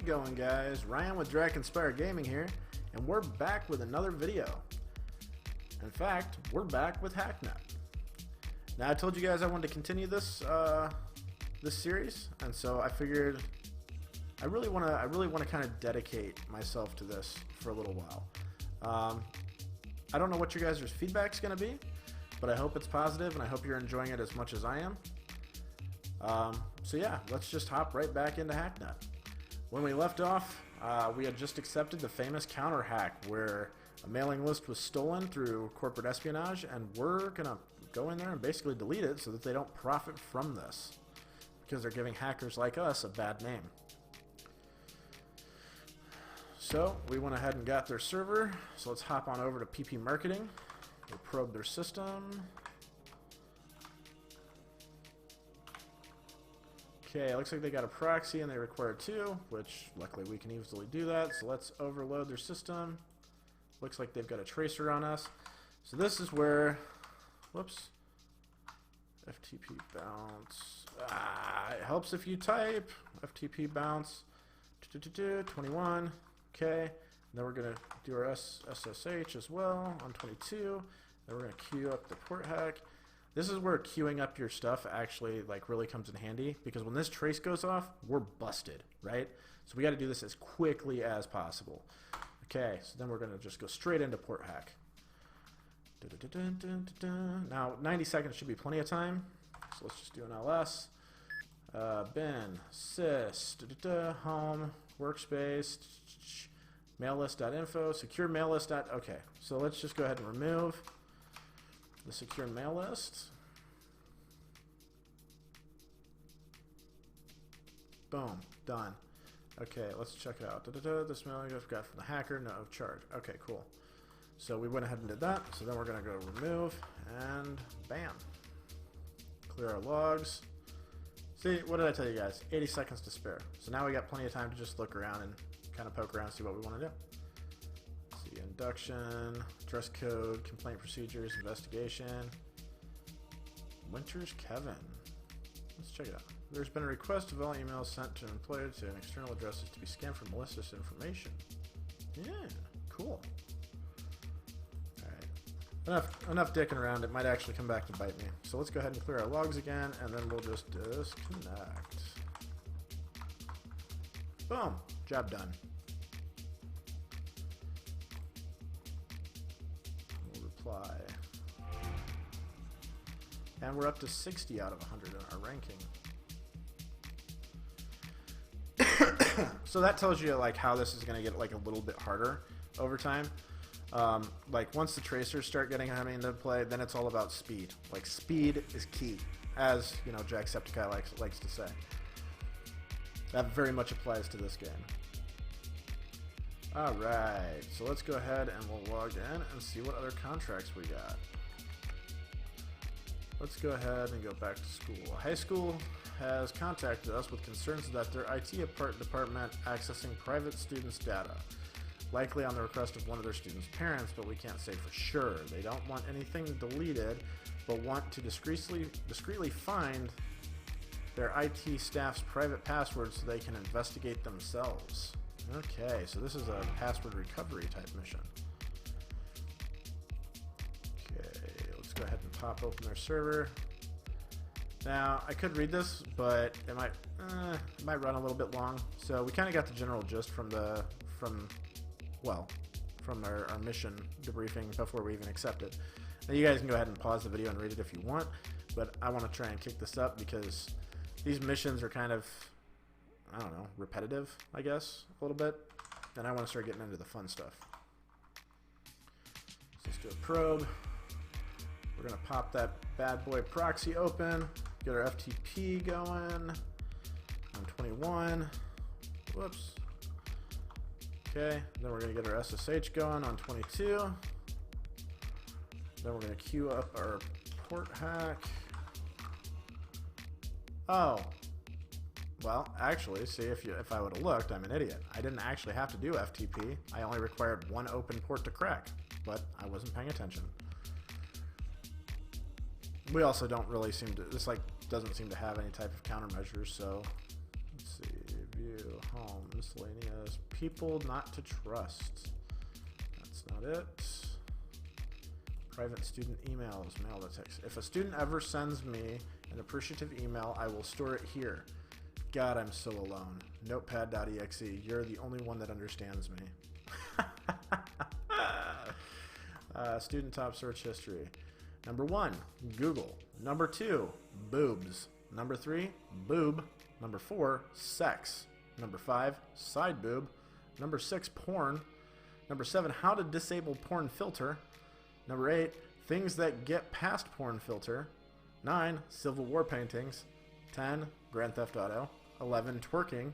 it going, guys? Ryan with Draken Spire Gaming here, and we're back with another video. In fact, we're back with Hacknet. Now, I told you guys I wanted to continue this this series, and so I figured I really want to kind of dedicate myself to this for a little while. I don't know what your guys' feedback's going to be, but I hope it's positive, and I hope you're enjoying it as much as I am. So yeah, let's just hop right back into Hacknet. When we left off, we had just accepted the famous counter hack where a mailing list was stolen through corporate espionage, and we're gonna go in there and basically delete it so that they don't profit from this, because they're giving hackers like us a bad name. So we went ahead and got their server, so let's hop on over to PP Marketing. We'll probe their system. Okay, it looks like they got a proxy and they require 2, which luckily we can easily do that. So let's overload their system. Looks like they've got a tracer on us. So this is where, whoops, FTP bounce. It helps if you type FTP bounce 21. Okay, and then we're gonna do our SSH as well on 22. Then we're gonna queue up the port hack. This is where queuing up your stuff actually really comes in handy, because when this trace goes off, we're busted, right? So we got to do this as quickly as possible. Okay, so then we're going to just go straight into port hack. Now 90 seconds should be plenty of time, so let's just do an ls. Bin sys home workspace maillist.info secure maillist. Okay, so let's just go ahead and remove the secure mail list. Boom, done. Okay, let's check it out. This mail I've got from the hacker, no charge. Okay, cool. So we went ahead and did that. So then we're gonna go remove and bam. Clear our logs. See, what did I tell you guys? 80 seconds to spare. So now we got plenty of time to just look around and kind of poke around and see what we want to do. Induction, dress code, complaint procedures, investigation. Winters Kevin. Let's check it out. There's been a request of all emails sent to an employer to an external addresses to be scanned for malicious information. Yeah, cool. Alright. Enough dicking around. It might actually come back to bite me. So let's go ahead and clear our logs again, and then we'll just disconnect. Boom. Job done. Apply. And we're up to 60 out of 100 in our ranking. So that tells you how this is going to get a little bit harder over time. Once the tracers start getting into play, then it's all about speed. Speed is key, as Jacksepticeye likes to say. That very much applies to this game. Alright, so let's go ahead and we'll log in and see what other contracts we got. Let's go ahead and go back to school. High school has contacted us with concerns that their IT department accessing private students' data, likely on the request of one of their students' parents, but we can't say for sure. They don't want anything deleted, but want to discreetly find their IT staff's private passwords so they can investigate themselves. Okay, so this is a password recovery type mission. Okay, let's go ahead and pop open their server. Now, I could read this, but it might run a little bit long. So we kind of got the general gist from our mission debriefing before we even accepted. Now you guys can go ahead and pause the video and read it if you want, but I want to try and kick this up because these missions are kind of, I don't know, repetitive, I guess, a little bit. And I want to start getting into the fun stuff. So let's do a probe. We're going to pop that bad boy proxy open. Get our FTP going on 21. Whoops. Okay, then we're going to get our SSH going on 22. Then we're going to queue up our port hack. Oh. Well, actually, see, if I would have looked, I'm an idiot. I didn't actually have to do FTP. I only required one open port to crack, but I wasn't paying attention. We also don't really seem to, this doesn't seem to have any type of countermeasures, so let's see, view, home, miscellaneous, people not to trust. That's not it. Private student emails, mail to text. If a student ever sends me an appreciative email, I will store it here. God, I'm so alone. Notepad.exe, you're the only one that understands me. Student top search history. Number 1, Google. Number 2, boobs. Number 3, boob. Number 4, sex. Number 5, side boob. Number 6, porn. Number 7, how to disable porn filter. Number 8, things that get past porn filter. 9, Civil War paintings. 10, Grand Theft Auto. 11, twerking.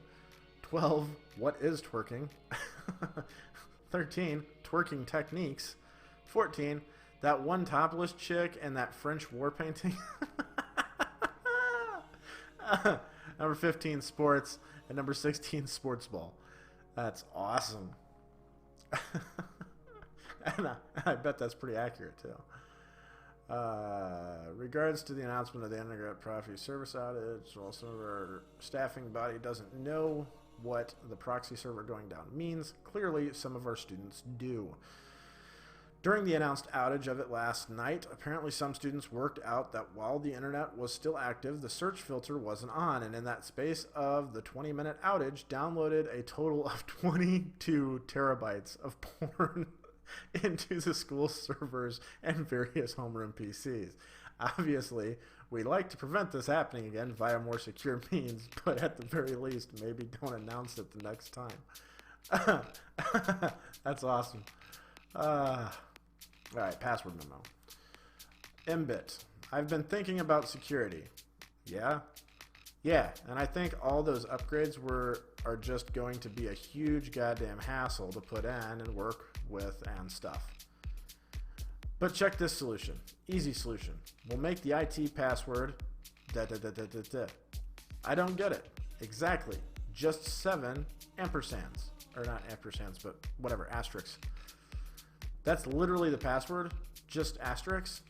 12, what is twerking? 13, twerking techniques. 14, that one topless chick and that French war painting. Number 15, sports. And number 16, sports ball. That's awesome. And I bet that's pretty accurate, too. Regards to the announcement of the Internet Proxy service outage, well, some of our staffing body doesn't know what the proxy server going down means. Clearly, some of our students do. During the announced outage of it last night, apparently some students worked out that while the internet was still active, the search filter wasn't on, and in that space of the 20-minute outage, downloaded a total of 22 terabytes of porn into the school servers and various homeroom PCs. Obviously, we'd like to prevent this happening again via more secure means, but at the very least, maybe don't announce it the next time. That's awesome. Alright, password memo. Mbit. I've been thinking about security. Yeah? Yeah, and I think all those upgrades are just going to be a huge goddamn hassle to put in and work with and stuff. But check this solution. Easy solution. We'll make the IT password I don't get it. Exactly. Just 7 ampersands. Or not ampersands, but whatever, asterisks. That's literally the password, just asterisks.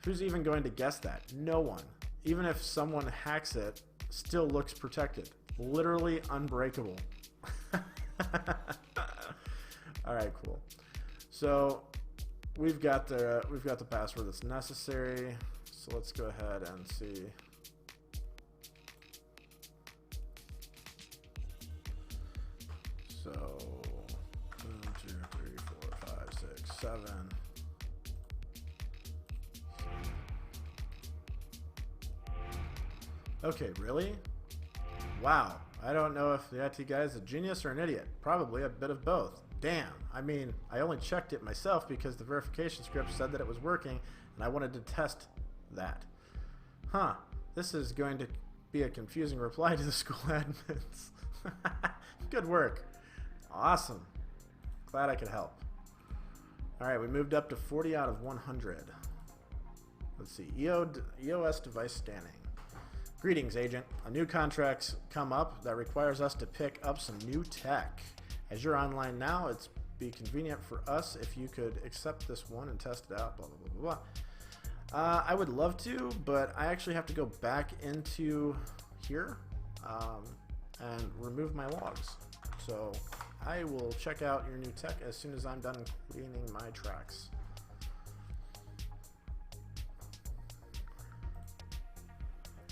Who's even going to guess that? No one. Even if someone hacks it, still looks protected. Literally unbreakable. All right, cool. So we've got the password that's necessary. So let's go ahead and see. So 1, 2, 3, 4, 5, 6, 7. Okay, really? Wow. I don't know if the IT guy is a genius or an idiot. Probably a bit of both. Damn. I mean, I only checked it myself because the verification script said that it was working, and I wanted to test that. Huh. This is going to be a confusing reply to the school admins. Good work. Awesome. Glad I could help. Alright, we moved up to 40 out of 100. Let's see. EOS device scanning. Greetings, Agent. A new contract's come up that requires us to pick up some new tech. As you're online now, it's be convenient for us if you could accept this one and test it out, blah, blah, blah, blah, blah. I would love to, but I actually have to go back into here and remove my logs. So I will check out your new tech as soon as I'm done cleaning my tracks.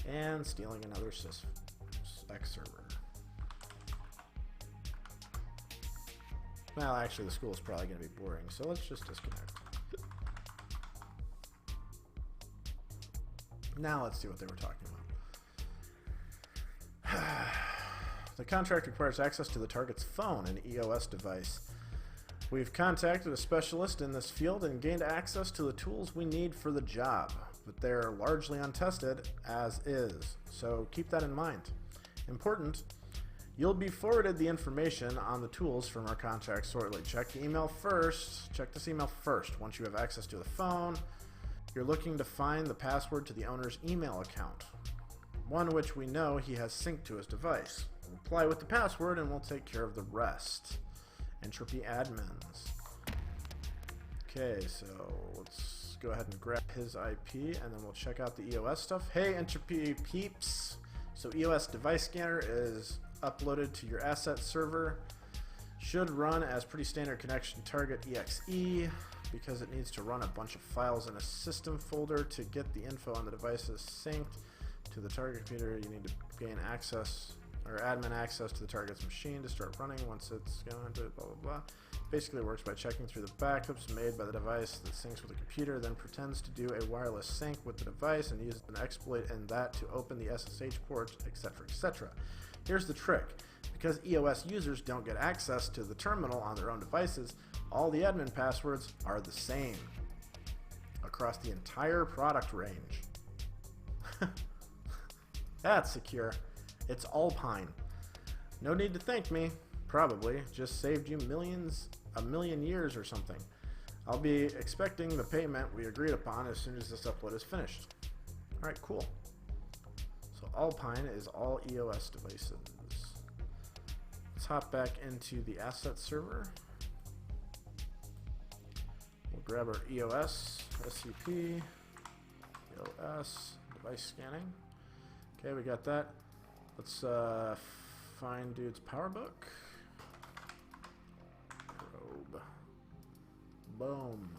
And stealing another X server. Well, actually, the school is probably going to be boring, so let's just disconnect. Now let's see what they were talking about. The contract requires access to the target's phone and EOS device. We've contacted a specialist in this field and gained access to the tools we need for the job, but they're largely untested as is, so keep that in mind. Important, you'll be forwarded the information on the tools from our contract shortly. Check the email first. Check this email first. Once you have access to the phone, you're looking to find the password to the owner's email account, one which we know he has synced to his device. Reply with the password and we'll take care of the rest. Entropy admins. Okay, so let's go ahead and grab his IP and then we'll check out the EOS stuff. Hey, Entropy peeps. So EOS device scanner is uploaded to your asset server. Should run as pretty standard connection target exe because it needs to run a bunch of files in a system folder to get the info on the devices synced to the target computer. You need to gain access or admin access to the target's machine to start running. Once it's going to blah blah blah. Basically works by checking through the backups made by the device that syncs with the computer, then pretends to do a wireless sync with the device and uses an exploit in that to open the SSH ports, etc., etc. Here's the trick. Because EOS users don't get access to the terminal on their own devices, all the admin passwords are the same across the entire product range. That's secure. It's Alpine. No need to thank me. Probably. Just saved you a million years or something. I'll be expecting the payment we agreed upon as soon as this upload is finished. Alright, cool. So Alpine is all EOS devices. Let's hop back into the asset server. We'll grab our EOS, SCP, EOS, device scanning. Okay, we got that. Let's find dude's power book. Probe. Boom.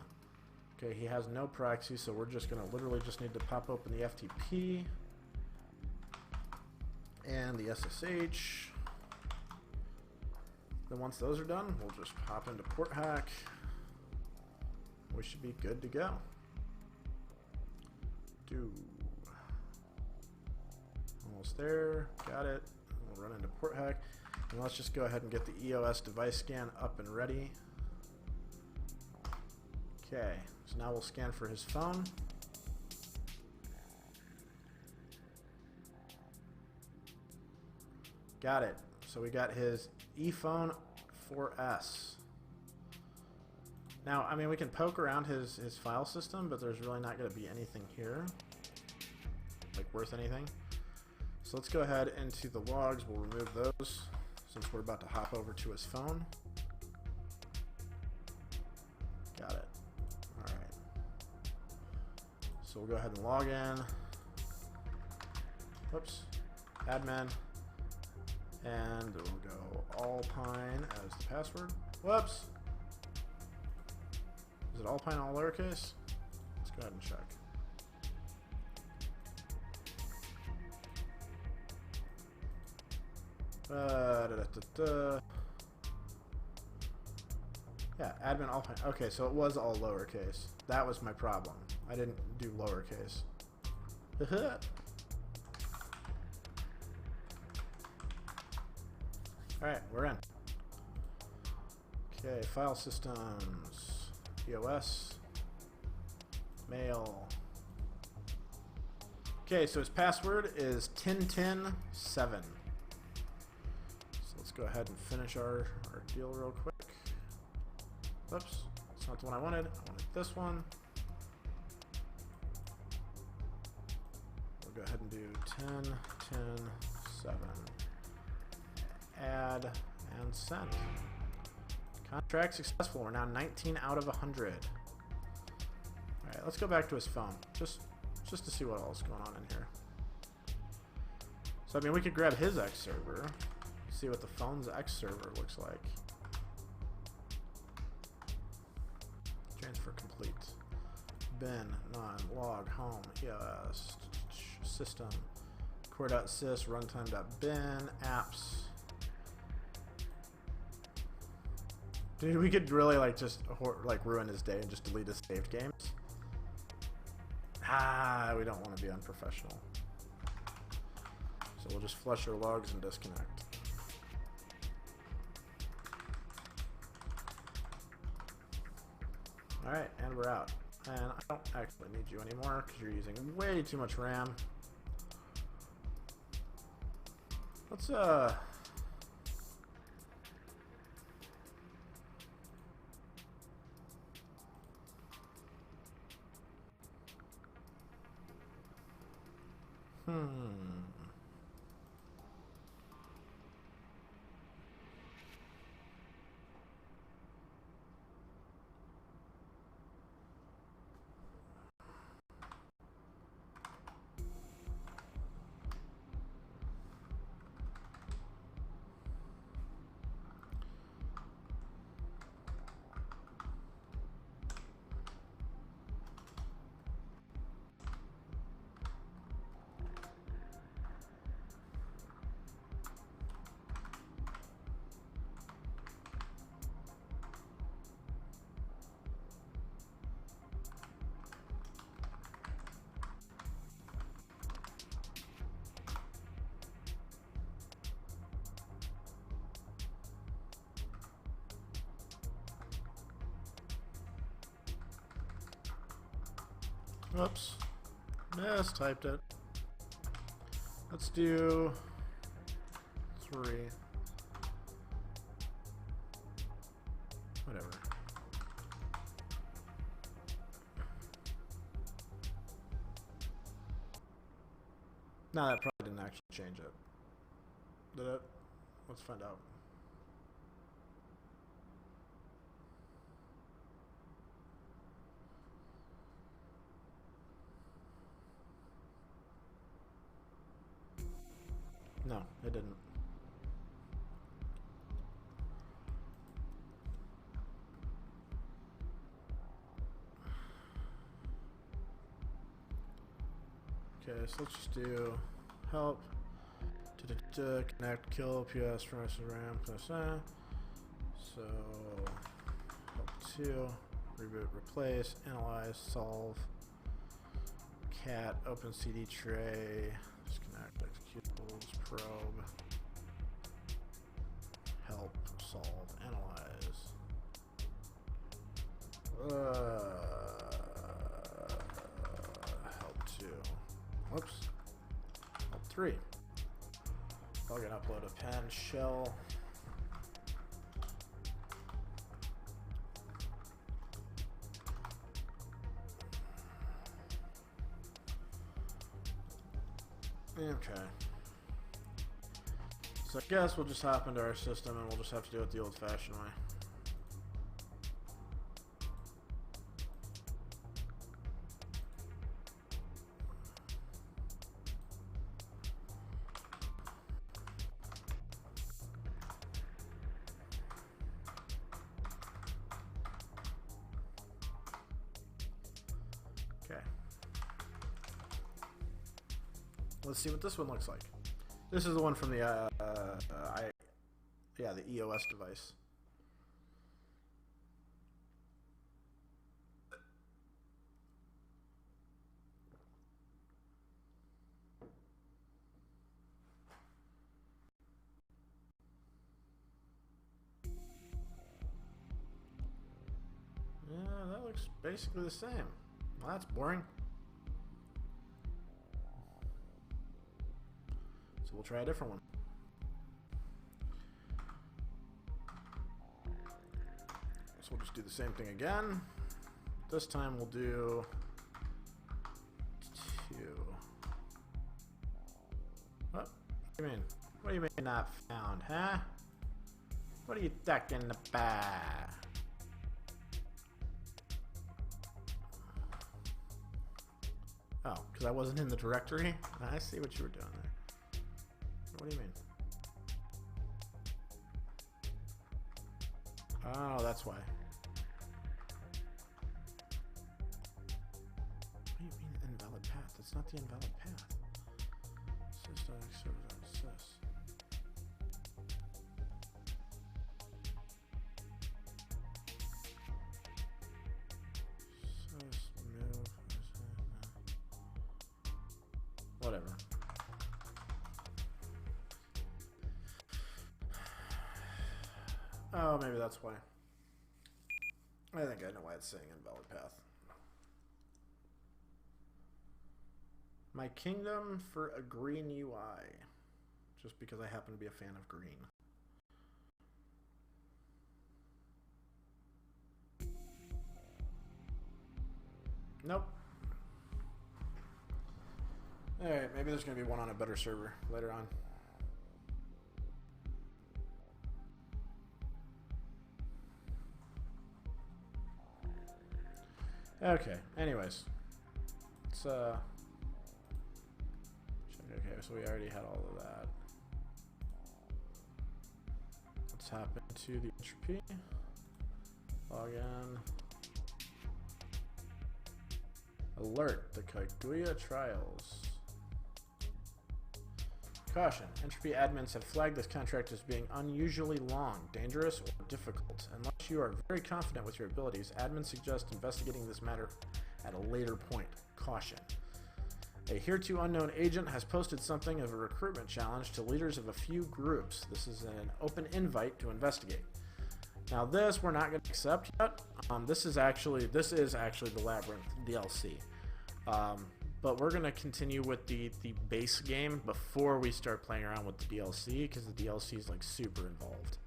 Okay, he has no proxy, so we're just gonna literally just need to pop open the FTP and the SSH. Then once those are done, we'll just hop into port hack. We should be good to go. Almost there. Got it. We'll run into port hack. And let's just go ahead and get the EOS device scan up and ready. Okay, so now we'll scan for his phone. Got it. So we got his ePhone 4S. Now, I mean, we can poke around his file system, but there's really not going to be anything here, like worth anything. So let's go ahead into the logs. We'll remove those since we're about to hop over to his phone. Got it. All right. So we'll go ahead and log in. Whoops. Admin. And we'll go Alpine as the password. Whoops. Is it Alpine all lowercase? Let's go ahead and check. Yeah, admin Alpine. Okay, so it was all lowercase. That was my problem. I didn't do lowercase. Alright, we're in. Okay, file systems. EOS. Mail. Okay, so his password is 1010-7. Let's go ahead and finish our deal real quick. Oops, that's not the one I wanted. I wanted this one. We'll go ahead and do 10, 10, 7. Add and send. Contract successful. We're now 19 out of 100. Alright, let's go back to his phone. Just to see what else is going on in here. So, I mean, we could grab his X server. See what the phone's X server looks like. Transfer complete. Bin, none, log, home, EOS, system, core.sys, runtime.bin, apps. Dude, we could really like just like ruin his day and just delete his saved games. Ah, we don't want to be unprofessional. So we'll just flush our logs and disconnect. Alright, and we're out. And I don't actually need you anymore because you're using way too much RAM. Let's Oops. Mistyped it. Let's do 3. Whatever. No, that probably didn't actually change it. Did it? Let's find out. No, it didn't. Okay, so let's just do help, connect, kill, PS, press, RAM, plus, so help 2, reboot, replace, analyze, solve, cat, open CD tray, disconnect, executables, probe, help, solve, analyze, help 2, whoops, help 3, probably gonna upload a pen shell, okay. So I guess we'll just hop into our system and we'll just have to do it the old-fashioned way. Okay. Let's see what this one looks like. This is the one from the the EOS device. Yeah, that looks basically the same. Well, that's boring. So we'll try a different one. So we'll just do the same thing again. This time we'll do 2. What do you mean? What do you mean not found, huh? What are you talking about? Oh, because I wasn't in the directory? I see what you were doing there. What do you mean? Oh, that's why. What do you mean invalid path? That's not the invalid path. Sys.xserver.sys. Move. Whatever. Oh, maybe that's why. I think I know why it's saying invalid path. My kingdom for a green UI. Just because I happen to be a fan of green. Nope. Alright, maybe there's going to be one on a better server later on. Okay, anyways. Let's, check. Okay, so we already had all of that. Let's hop into the entropy. Login. Alert, the Kaguya trials. Caution, entropy admins have flagged this contract as being unusually long, dangerous, or difficult. Unless you are very confident with your abilities, admins suggest investigating this matter at a later point. Caution. A hereto unknown agent has posted something of a recruitment challenge to leaders of a few groups. This is an open invite to investigate. Now this we're not going to accept yet. This is actually the Labyrinth DLC. But we're going to continue with the base game before we start playing around with the DLC, because the DLC is like super involved.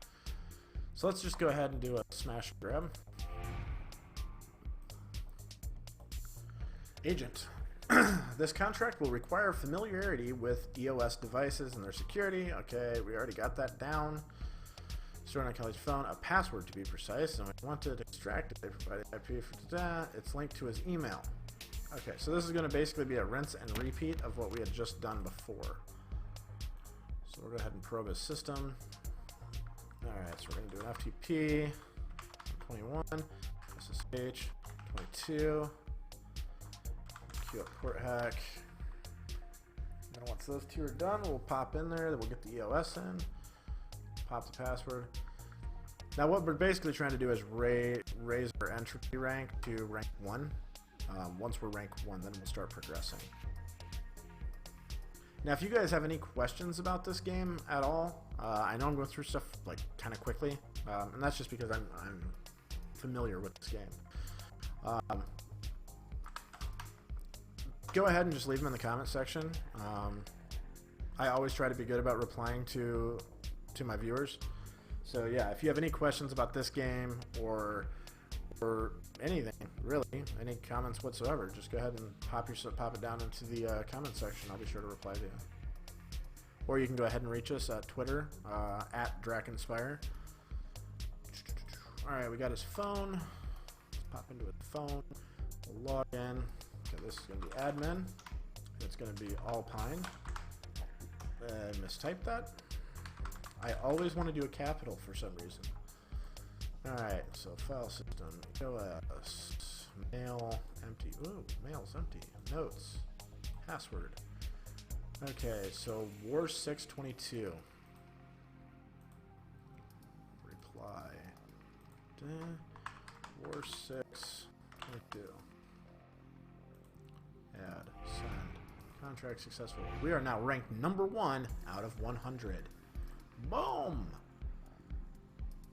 So let's just go ahead and do a smash and grab. Agent. This contract will require familiarity with EOS devices and their security. Okay, we already got that down. Stored on Kelly's phone, a password to be precise, and we want to extract it. They provided IP for that. It's linked to his email. Okay, so this is going to basically be a rinse and repeat of what we had just done before. So we'll go ahead and probe his system. Alright, so we're going to do an FTP, 21, SSH, 22, queue up port hack. Then once those two are done, we'll pop in there, then we'll get the EOS in, pop the password. Now what we're basically trying to do is raise our entropy rank to rank 1. Once we're rank 1, then we'll start progressing. Now, if you guys have any questions about this game at all, I know I'm going through stuff like kind of quickly, and that's just because I'm familiar with this game. Go ahead and just leave them in the comment section. I always try to be good about replying to my viewers. So yeah, if you have any questions about this game or anything really, any comments whatsoever, just go ahead and pop it down into the comment section. I'll be sure to reply to you. Or you can go ahead and reach us at Twitter at Draken Spire. All right, we got his phone. Let's pop into his phone. We'll log in. Okay, this is going to be admin. It's going to be Alpine. I mistyped that. I always want to do a capital for some reason. Alright, so file system, EOS, mail, empty. Ooh, mail's empty. Notes, password. Okay, so War 622. Reply. War 622. Add, send. Contract successful. We are now ranked number 1 out of 100. Boom!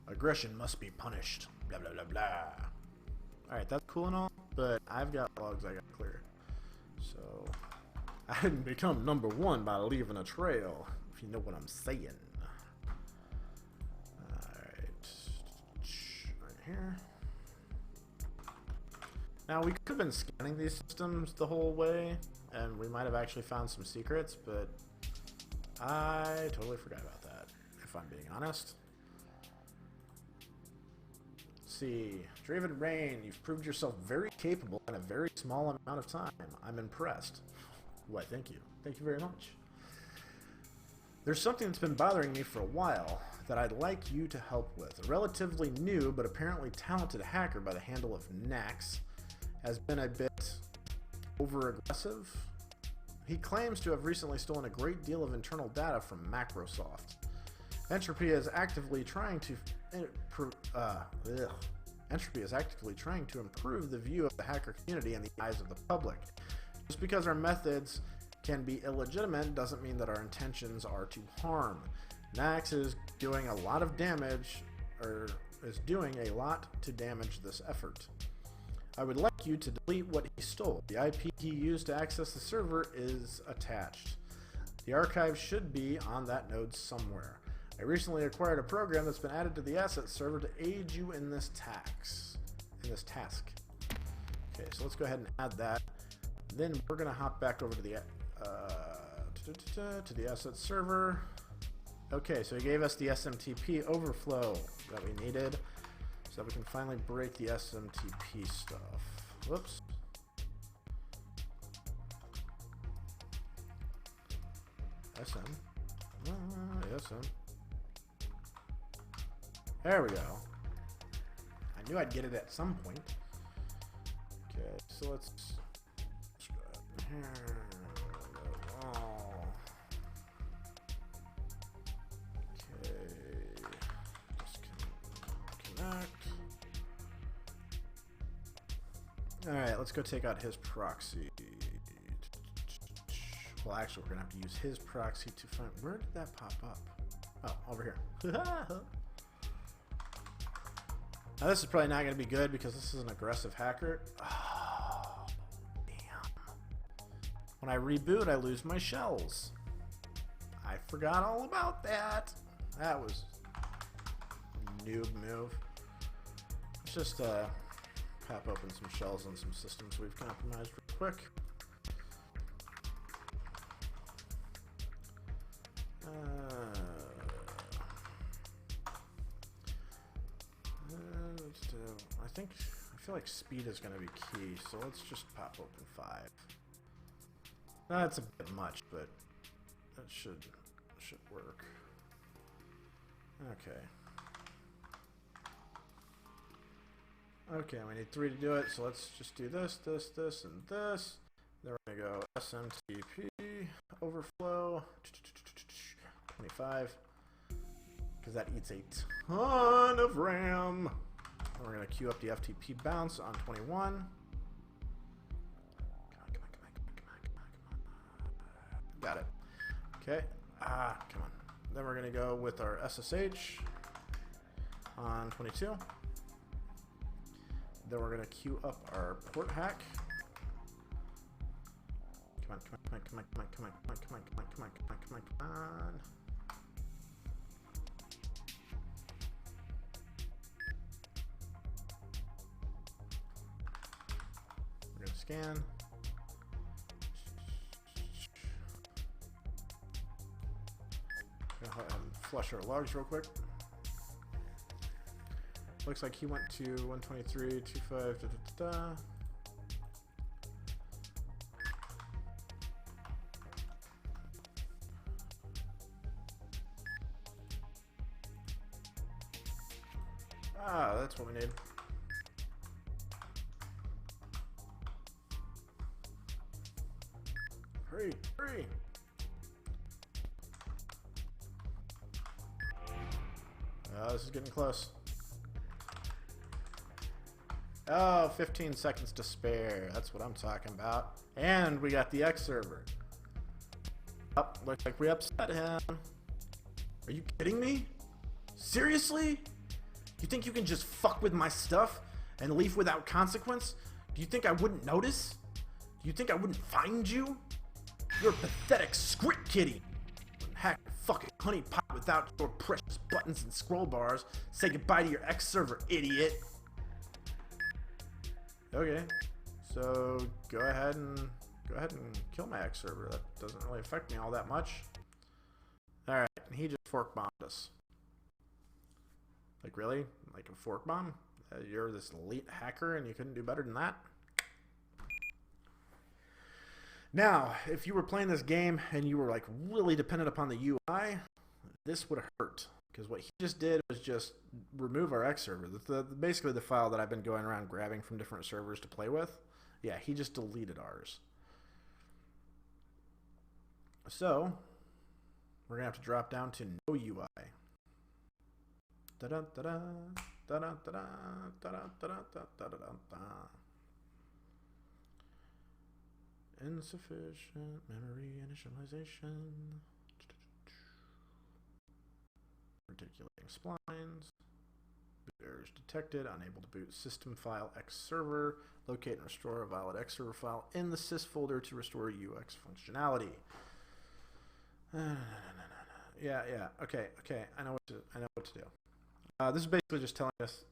Aggression must be punished. Blah, blah, blah, blah. Alright, that's cool and all, but I've got logs I got to clear. So, I didn't become number 1 by leaving a trail, if you know what I'm saying. Alright. Right here. Now, we could have been scanning these systems the whole way, and we might have actually found some secrets, but I totally forgot about that, if I'm being honest. See, Draven Rain, you've proved yourself very capable in a very small amount of time. I'm impressed. Why, thank you. Thank you very much. There's something that's been bothering me for a while that I'd like you to help with. A relatively new but apparently talented hacker by the handle of Nax has been a bit over-aggressive. He claims to have recently stolen a great deal of internal data from Microsoft. Entropy is actively trying to improve the view of the hacker community in the eyes of the public. Just because our methods can be illegitimate doesn't mean that our intentions are to harm. Nax is doing a lot of damage, or is doing a lot to damage this effort. I would like you to delete what he stole. The IP he used to access the server is attached. The archive should be on that node somewhere. I recently acquired a program that's been added to the asset server to aid you in this task. Okay, so let's go ahead and add that. Then we're gonna hop back over to the asset server. Okay, so he gave us the SMTP overflow that we needed, so that we can finally break the SMTP stuff. Whoops. SM. There we go. I knew I'd get it at some point. Okay, so let's go here. Oh. Okay. Disconnect. Alright, let's go take out his proxy. Well, actually, we're going to have to use his proxy to find... Where did that pop up? Oh, over here. Now, this is probably not going to be good because this is an aggressive hacker. Oh, damn. When I reboot, I lose my shells. I forgot all about that. That was a noob move. Let's just pop open some shells on some systems we've compromised real quick. I feel like speed is going to be key, so let's just pop open 5. That's a bit much, but that should work. Okay. Okay, we need 3 to do it, so let's just do this, this, this, and this. Then we're going to go SMTP overflow 25, because that eats a ton of RAM. And we're going to queue up the FTP bounce on 21. Come on. Got it. Okay. Come on. Then we're going to go with our SSH on 22. Then we're going to queue up our port hack. Come on. We're going to scan. Flush our logs real quick. Looks like he went to 123.25. That's what we need. Hurry, hurry! This is getting close. Oh, 15 seconds to spare. That's what I'm talking about. And we got the X server. Oh, looks like we upset him. Are you kidding me? Seriously? You think you can just fuck with my stuff and leave without consequence? Do you think I wouldn't notice? Do you think I wouldn't find you? You're a pathetic script kitty. Hack your fucking honey pot without your precious buttons and scroll bars. Say goodbye to your X server, idiot. Okay, so go ahead and kill my X server. That doesn't really affect me all that much. All right, and he just fork bombed us. Like really? Like a fork bomb? You're this elite hacker and you couldn't do better than that? Now, if you were playing this game and you were like really dependent upon the UI, this would hurt. Because what he just did was just remove our X server. Basically the file that I've been going around grabbing from different servers to play with. Yeah, he just deleted ours. So, we're going to have to drop down to no UI. Da-da-da-da, da-da-da-da, da-da-da-da-da-da-da-da. Insufficient memory initialization. Articulating splines. Boot errors detected. Unable to boot system file X server. Locate and restore a valid X server file in the sys folder to restore UX functionality. Yeah. Okay. I know what to do. This is basically just telling us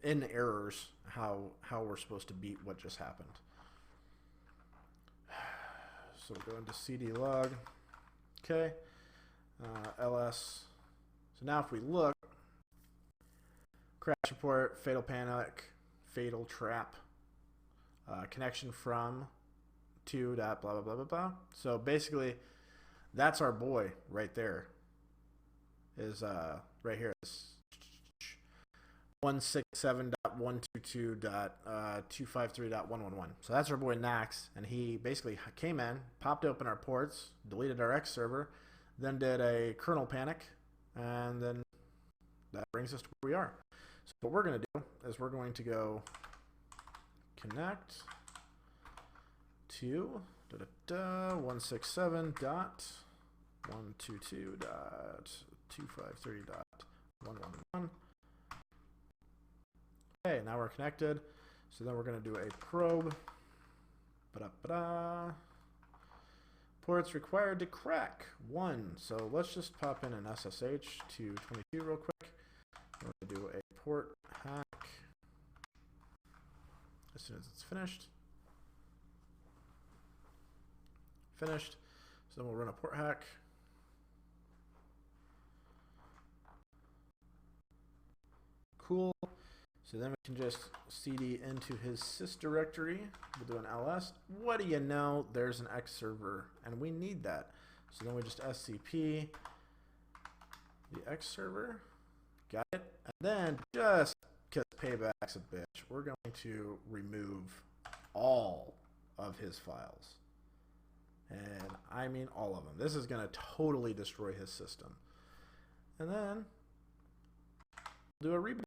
in errors how we're supposed to beat what just happened. So we'll go into cd log. Okay. ls. So now if we look, crash report, fatal panic, fatal trap, connection from to dot blah blah blah blah blah. So basically, that's our boy right there. Is right here. 167.122.253.111. So that's our boy Nax, and he basically came in, popped open our ports, deleted our X server, then did a kernel panic, and then that brings us to where we are. So what we're going to do is we're going to go connect to 167.122.253.111. Okay, now we're connected. So then we're going to do a probe. Ports required to crack 1. So let's just pop in an SSH to 22 real quick. We're going to do a port hack as soon as it's finished. Finished. So then we'll run a port hack. Cool. So then we can just cd into his sys directory. We'll do an ls. What do you know? There's an X server, and we need that. So then we just scp the X server. Got it? And then just because payback's a bitch, we're going to remove all of his files. And I mean all of them. This is going to totally destroy his system. And then do a reboot.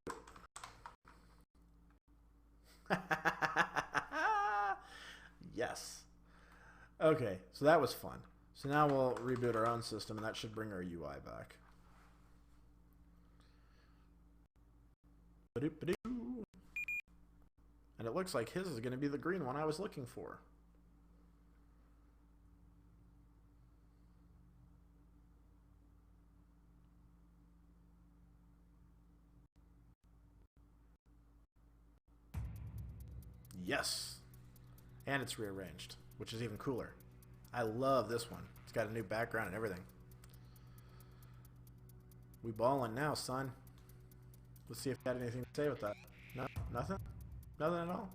Yes. Okay, so that was fun. So now we'll reboot our own system, and that should bring our UI back. And it looks like his is going to be the green one I was looking for. Yes. And it's rearranged, which is even cooler. I love this one. It's got a new background and everything. We ballin' now, son. Let's see if you had anything to say with that. No? Nothing? Nothing at all?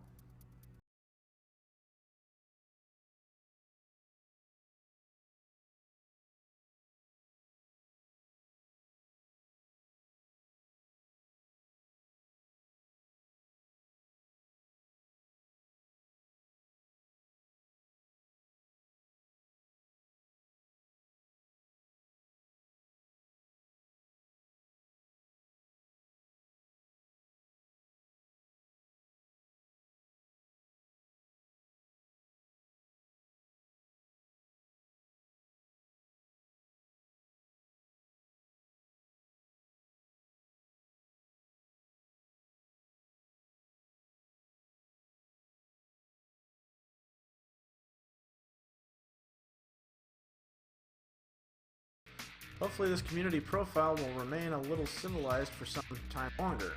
Hopefully this community profile will remain a little civilized for some time longer.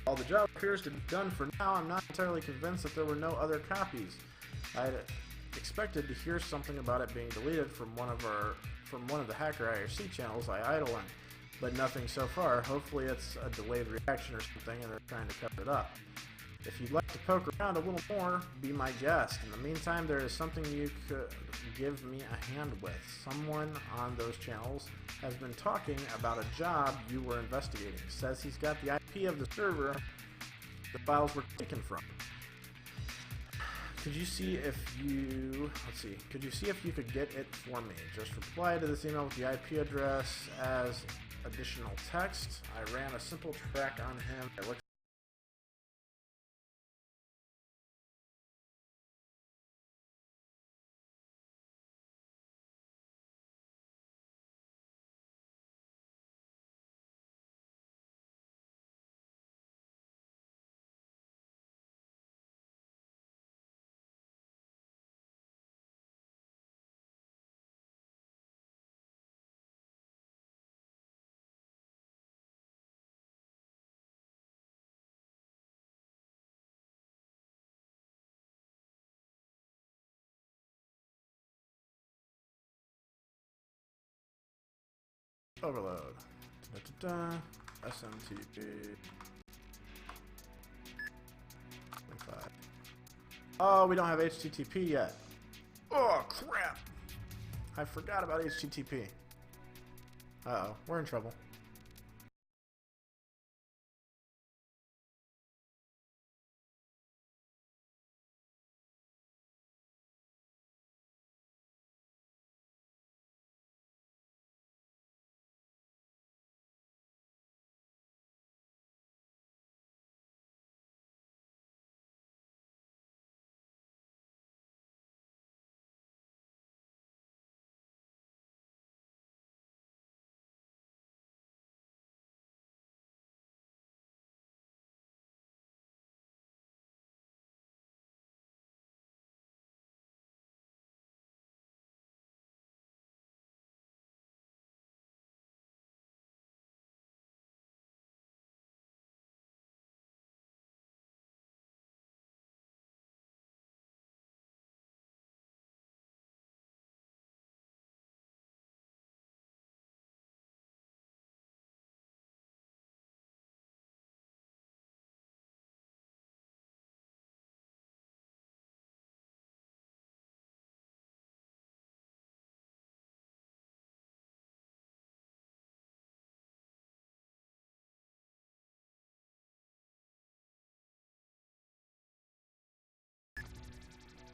While the job appears to be done for now, I'm not entirely convinced that there were no other copies. I'd expected to hear something about it being deleted from one of the Hacker IRC channels I idle in, but nothing so far. Hopefully it's a delayed reaction or something and they're trying to cover it up. If you'd like to poke around a little more, be my guest. In the meantime, there is something you could give me a hand with. Someone on those channels has been talking about a job you were investigating. Says he's got the IP of the server the files were taken from. Could you see if you, could you see if you could get it for me? Just reply to this email with the IP address as additional text. I ran a simple track on him. It looks overload. SMTP 25. Oh, we don't have HTTP yet. Oh, crap. I forgot about HTTP. Uh-oh, we're in trouble.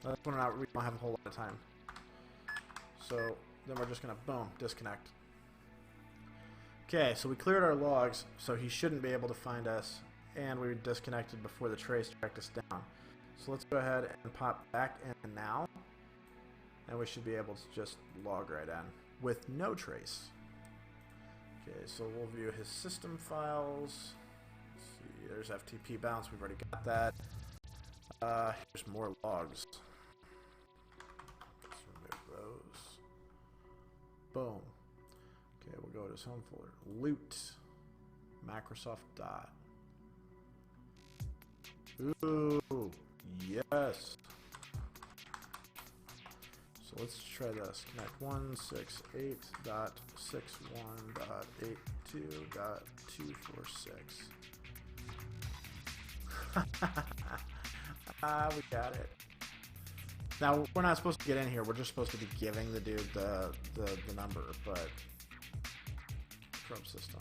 we don't have a whole lot of time. So then we're just going to, boom, disconnect. Okay, so we cleared our logs, so he shouldn't be able to find us, and we disconnected before the trace tracked us down. So let's go ahead and pop back in now, and we should be able to just log right in with no trace. Okay, so we'll view his system files. Let's see, there's FTP bounce, we've already got that. Here's more logs. Let's remove those. Boom. Okay, we'll go to his home folder. Loot. Microsoft dot. Ooh, yes. So let's try this. Connect 168.61.82.246. We got it. Now, we're not supposed to get in here. We're just supposed to be giving the dude the number, but Chrome system.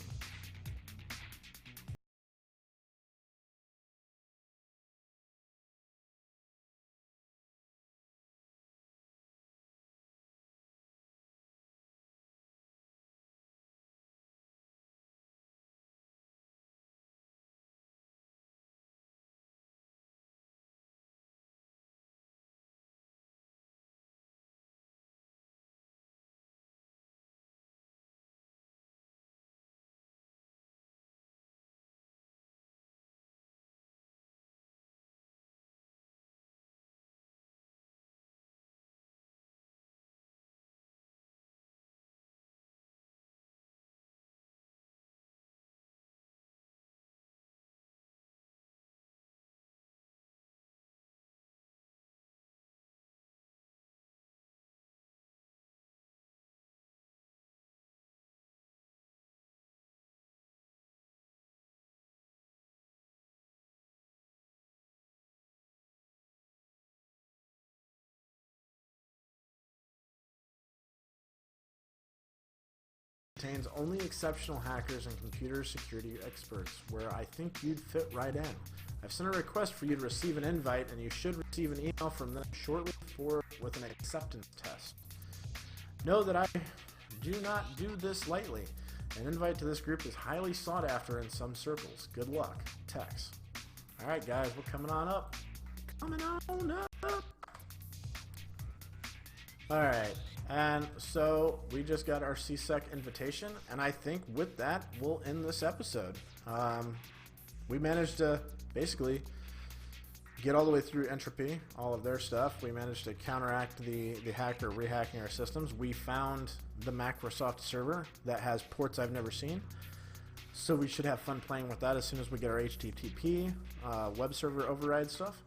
Contains only exceptional hackers and computer security experts, where I think you'd fit right in. I've sent a request for you to receive an invite, and you should receive an email from them shortly with an acceptance test. Know that I do not do this lightly. An invite to this group is highly sought after in some circles. Good luck. Tex. Alright guys, we're coming on up. Coming on up. Alright. And so we just got our CSEC invitation, and I think with that we'll end this episode. We managed to basically get all the way through Entropy, all of their stuff. We managed to counteract the hacker rehacking our systems. We found the Microsoft server that has ports I've never seen. So we should have fun playing with that as soon as we get our HTTP web server override stuff.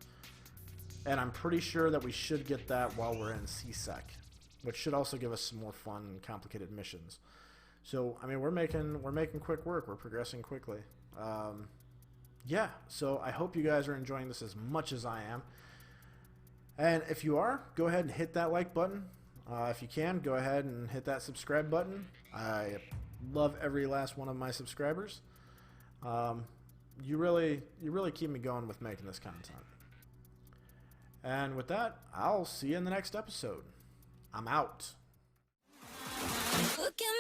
And I'm pretty sure that we should get that while we're in CSEC, which should also give us some more fun, complicated missions. So, I mean, we're making quick work. We're progressing quickly. Yeah, so I hope you guys are enjoying this as much as I am. And if you are, go ahead and hit that like button. If you can, go ahead and hit that subscribe button. I love every last one of my subscribers. You really keep me going with making this content. And with that, I'll see you in the next episode. I'm out. Look at